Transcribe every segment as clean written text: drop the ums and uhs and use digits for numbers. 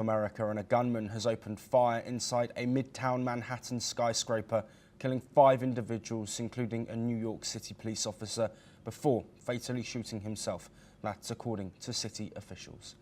America, and a gunman has opened fire inside a Midtown Manhattan skyscraper, killing 5 individuals, including a New York City police officer, before fatally shooting himself. That's according to city officials.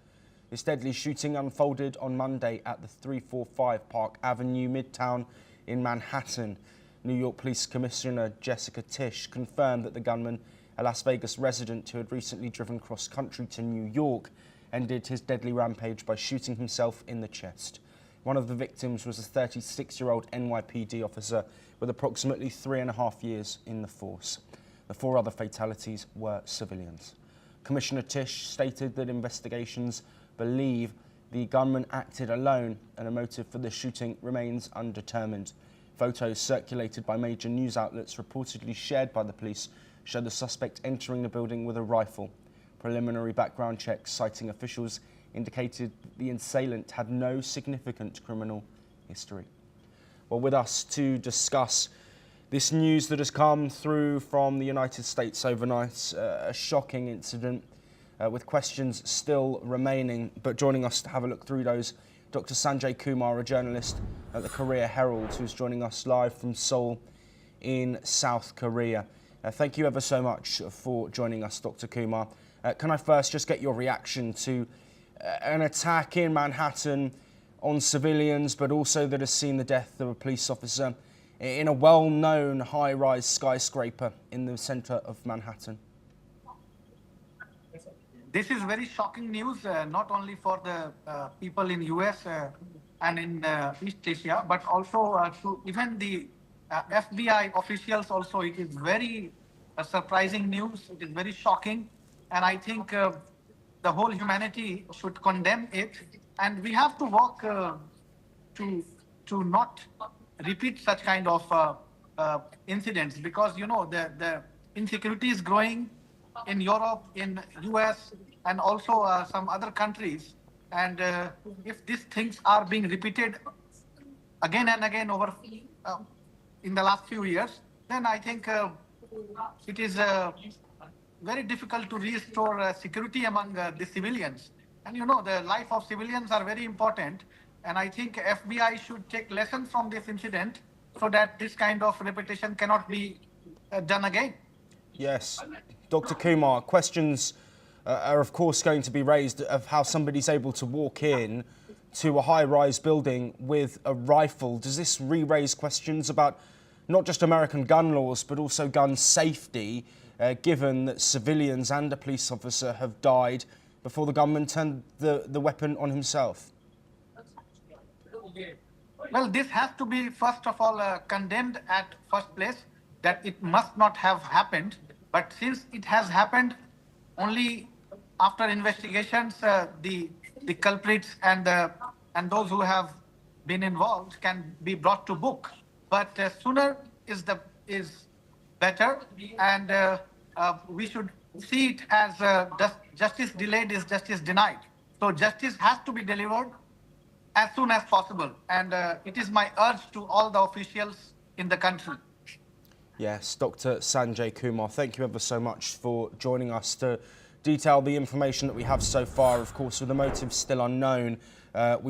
This deadly shooting unfolded on Monday at the 345 Park Avenue, Midtown in Manhattan. New York Police Commissioner Jessica Tisch confirmed that the gunman, a Las Vegas resident who had recently driven cross-country to New York, ended his deadly rampage by shooting himself in the chest. One of the victims was a 36-year-old NYPD officer with approximately 3.5 years in the force. The 4 other fatalities were civilians. Commissioner Tisch stated that investigations believe the gunman acted alone and a motive for the shooting remains undetermined. Photos circulated by major news outlets reportedly shared by the police show the suspect entering the building with a rifle. Preliminary background checks citing officials indicated the assailant had no significant criminal history. Well, with us to discuss this news that has come through from the United States overnight, a shocking incident with questions still remaining, but joining us to have a look through those, Dr. Sanjay Kumar, a journalist at the Korea Herald, who's joining us live from Seoul in South Korea. Thank you ever so much for joining us, Dr. Kumar. Can I first just get your reaction to an attack in Manhattan on civilians, but also that has seen the death of a police officer in a well-known high-rise skyscraper in the centre of Manhattan? This is very shocking news, not only for the people in US and in East Asia, but also to even the FBI officials also. It is very surprising news. It is very shocking. And I think the whole humanity should condemn it. And we have to work to not repeat such kind of incidents, because, you know, the insecurity is growing in Europe, in US, and also some other countries. And if these things are being repeated again and again over in the last few years, then I think it is very difficult to restore security among the civilians. And you know, the life of civilians are very important. And I think FBI should take lessons from this incident so that this kind of repetition cannot be done again. Yes. Dr. Kumar, questions are of course going to be raised of how somebody's able to walk in to a high-rise building with a rifle. Does this re-raise questions about not just American gun laws, but also gun safety, given that civilians and a police officer have died before the gunman turned the weapon on himself? Well, this has to be, first of all, condemned at first place, that it must not have happened. But since it has happened, only after investigations, the culprits and those who have been involved can be brought to book. But sooner is better, and we should see it as justice delayed is justice denied. So justice has to be delivered as soon as possible, and it is my urge to all the officials in the country. Yes, Dr. Sanjay Kumar, thank you ever so much for joining us to detail the information that we have so far. Of course, with the motives still unknown, we